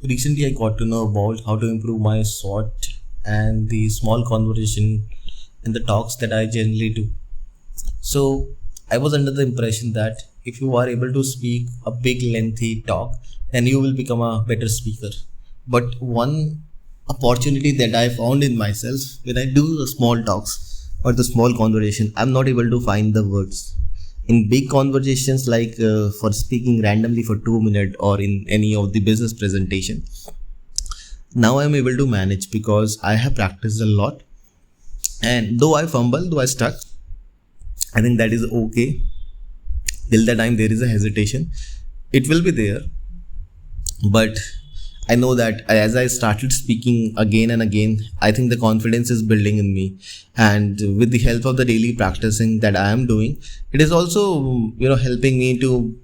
Recently, I got to know about how to improve my short and the small conversation and the talks that I generally do. So, I was under the impression that if you are able to speak a big, lengthy talk, then you will become a better speaker. But one opportunity that I found in myself when I do the small talks or the small conversation, I'm not able to find the words in big conversations like for speaking randomly for 2 minutes or in any of the business presentation. Now I'm able to manage because I have practiced a lot, and though I fumble, though I stuck, I think that is okay. Till the time there is a hesitation, it will be there, but I know that as I started speaking again and again, I think the confidence is building in me, and with the help of the daily practicing that I am doing, it is also helping me to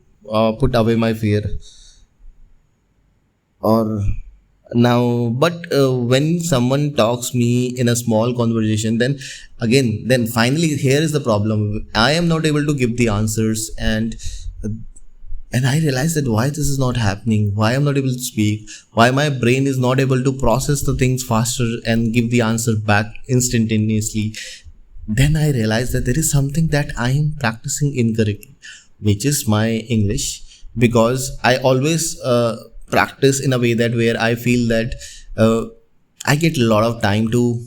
put away my fear or now. But when someone talks me in a small conversation, then finally here is the problem. I am not able to give the answers, and I realized that why this is not happening, why I'm not able to speak, why my brain is not able to process the things faster and give the answer back instantaneously. Then I realized that there is something that I am practicing incorrectly, which is my English, because I always practice in a way that where I feel that uh, I get a lot of time to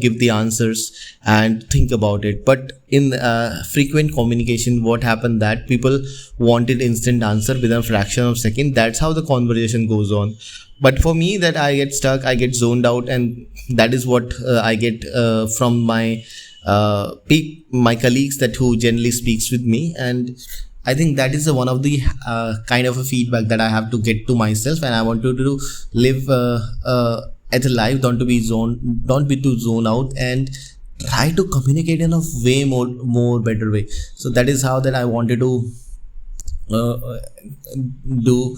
give the answers and think about it. But in frequent communication, what happened that people wanted instant answer within a fraction of a second. That's how the conversation goes on. But for me, that I get stuck, I get zoned out, and that is what I get from my colleagues that who generally speaks with me. And I think that is one of the kind of a feedback that I have to get to myself, and I want to live at a life, don't be too zone out, and try to communicate in a way more better way. So that is how that I wanted to uh, do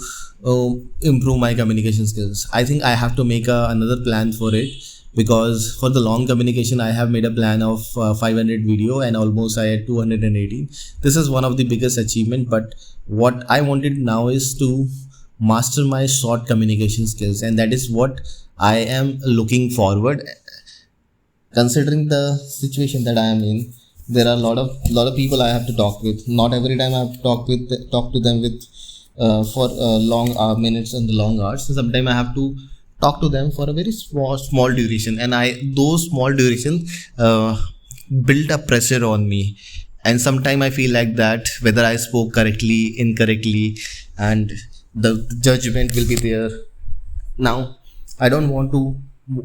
improve my communication skills. I think I have to make another plan for it, because for the long communication I have made a plan of 500 video, and almost I had 218. This is one of the biggest achievement, but what I wanted now is to master my short communication skills, and that is what I am looking forward. Considering the situation that I am in, there are a lot of people I have to talk with. Not every time I have to talk to them with for long minutes and long hours. So sometimes I have to talk to them for a very small duration, and I those small durations build a pressure on me. And sometimes I feel like that whether I spoke correctly, incorrectly, and the judgment will be there. Now I don't want to.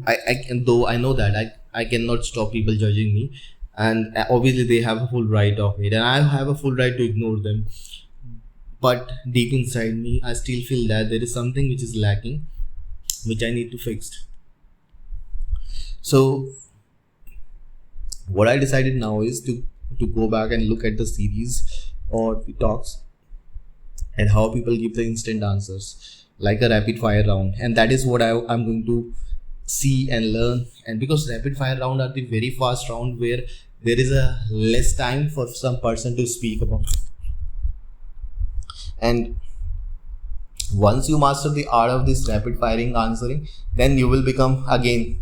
I can, though I know that I cannot stop people judging me, and obviously they have a full right of it, and I have a full right to ignore them. But deep inside me, I still feel that there is something which is lacking, which I need to fix. So what I decided now is to go back and look at the series or the talks and how people give the instant answers like a rapid fire round, and that is what I'm going to see and learn. And because rapid fire round are the very fast round where there is a less time for some person to speak about, and once you master the art of this rapid firing answering, then you will become again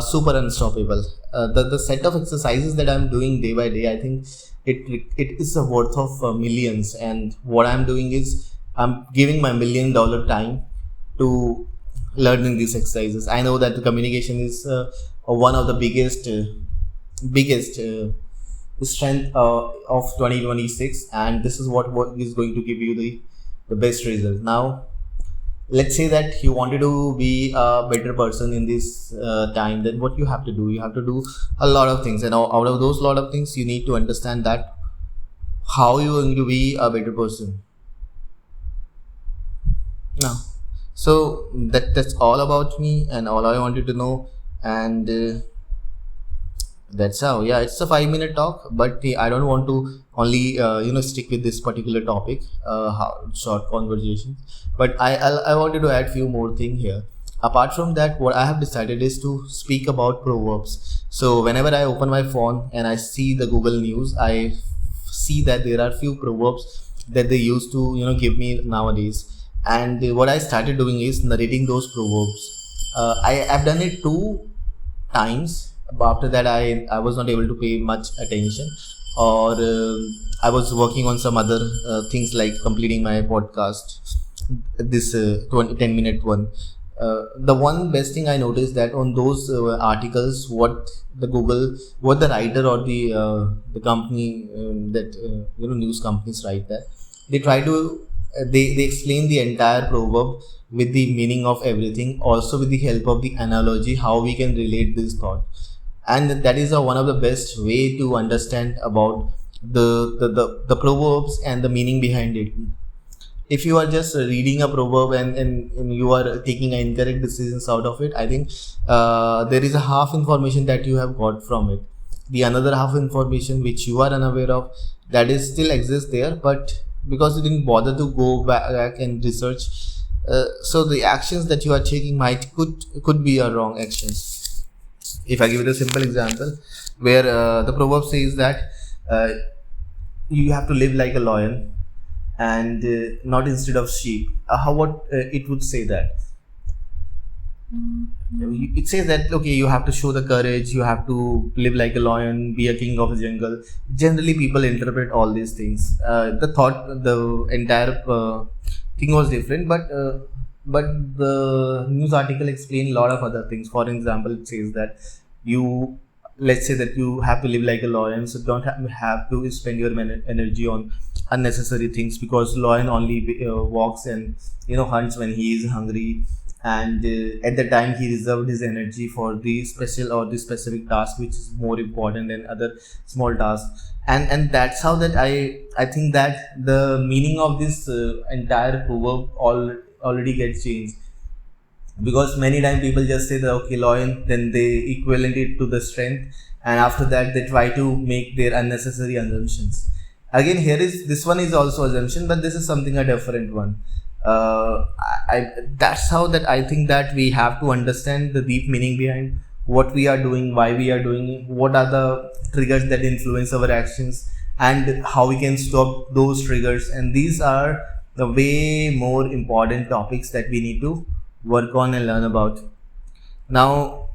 super unstoppable. The set of exercises that I'm doing day by day, I think it is a worth of millions. And what I'm doing is I'm giving my $1 million time to learning these exercises. I know that the communication is one of the biggest strength of 2026, and this is what is going to give you the best result. Now let's say that you wanted to be a better person in this time, then what you have to do, you have to do a lot of things, and out of those lot of things you need to understand that how you are going to be a better person now. So that's all about me and all I wanted to know. And that's how, yeah, it's a 5 minute talk, but I don't want to only stick with this particular topic, short conversations. But I wanted to add few more thing here. Apart from that, what I have decided is to speak about proverbs. So whenever I open my phone and I see the Google News, I see that there are few proverbs that they used to give me nowadays. And what I started doing is narrating those proverbs. I've done it 2 times. But after that, I was not able to pay much attention, or I was working on some other things like completing my podcast, this 10-minute one. The one best thing I noticed that on those articles, what the writer or the company that news companies write, that they try to they explain the entire proverb with the meaning of everything, also with the help of the analogy, how we can relate this thought. And that is one of the best way to understand about the proverbs and the meaning behind it. If you are just reading a proverb and you are taking incorrect decisions out of it, I think there is a half information that you have got from it. The another half information which you are unaware of, that is still exists there, but because you didn't bother to go back and research, so the actions that you are taking could be a wrong actions. If I give it a simple example, where the proverb says that uh, you have to live like a lion and not instead of sheep. How what it would say that? It says that okay, you have to show the courage, you have to live like a lion, be a king of the jungle. Generally, people interpret all these things. The entire thing was different, but the news article explained a lot of other things. For example, it says that you let's say that you have to live like a lion, so don't have to spend your energy on unnecessary things, because lion only walks and hunts when he is hungry, and at the time he reserved his energy for the special or the specific task which is more important than other small tasks. And that's how that I think that the meaning of this entire proverb already gets changed, because many times people just say that okay, lion, then they equivalent it to the strength, and after that they try to make their unnecessary assumptions. Again, here is this one is also assumption, but this is something a different one. That's how that I think that we have to understand the deep meaning behind what we are doing, why we are doing it, what are the triggers that influence our actions, and how we can stop those triggers. And these are the way more important topics that we need to work on and learn about. Now,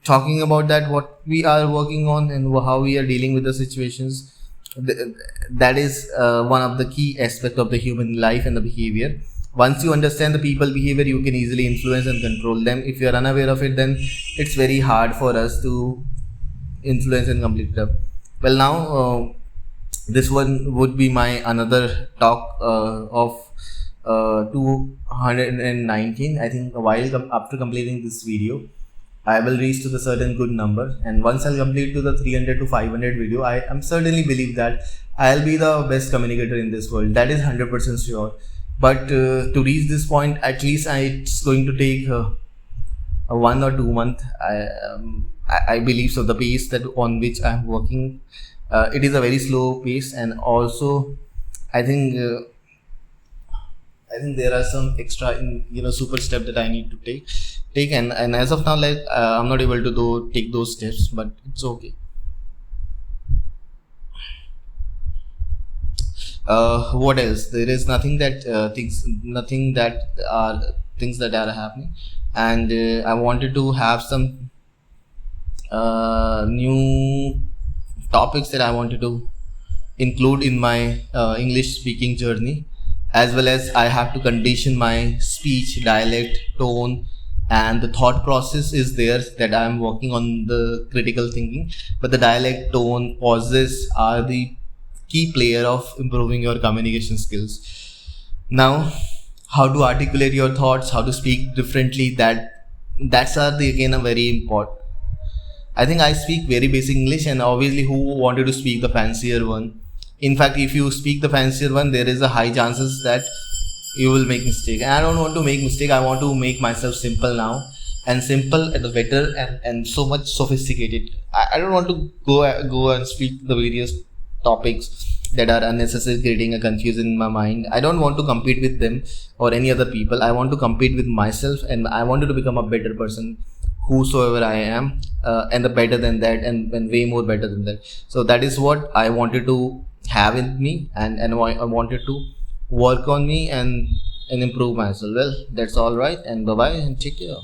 talking about that, what we are working on and how we are dealing with the situations, that is one of the key aspect of the human life and the behavior. Once you understand the people behavior, you can easily influence and control them. If you are unaware of it, then it's very hard for us to influence and complete them. Well, now this one would be my another talk of 219. I think while after completing this video, I will reach to the certain good number, and once I'll complete to the 300 to 500 video, I am certainly believe that I'll be the best communicator in this world. That is 100% sure. But to reach this point, at least it's going to take a 1 or 2 month. I believe so. The pace that on which I'm working, it is a very slow pace, and also I think there are some extra super step that I need to take, and as of now, like I'm not able to take those steps, but it's okay. What else? There is nothing that things that are happening, and I wanted to have some new topics that I wanted to include in my English speaking journey, as well as I have to condition my speech, dialect, tone, and the thought process is there, that I am working on the critical thinking, but the dialect, tone, pauses are the key player of improving your communication skills. Now, how to articulate your thoughts, how to speak differently, that's again a very important. I think I speak very basic English, and obviously who wanted to speak the fancier one? In fact, if you speak the fancier one, there is a high chances that you will make mistake. And I don't want to make mistake. I want to make myself simple now, and simple at the better, and so much sophisticated. I don't want to go and speak the various topics that are unnecessary, creating a confusion in my mind. I don't want to compete with them or any other people. I want to compete with myself, and I wanted to become a better person, whosoever I am, and the better than that, and way more better than that. So that is what I wanted to have in me, and I wanted to work on me, and and improve myself. Well, that's all right, and bye bye and take care.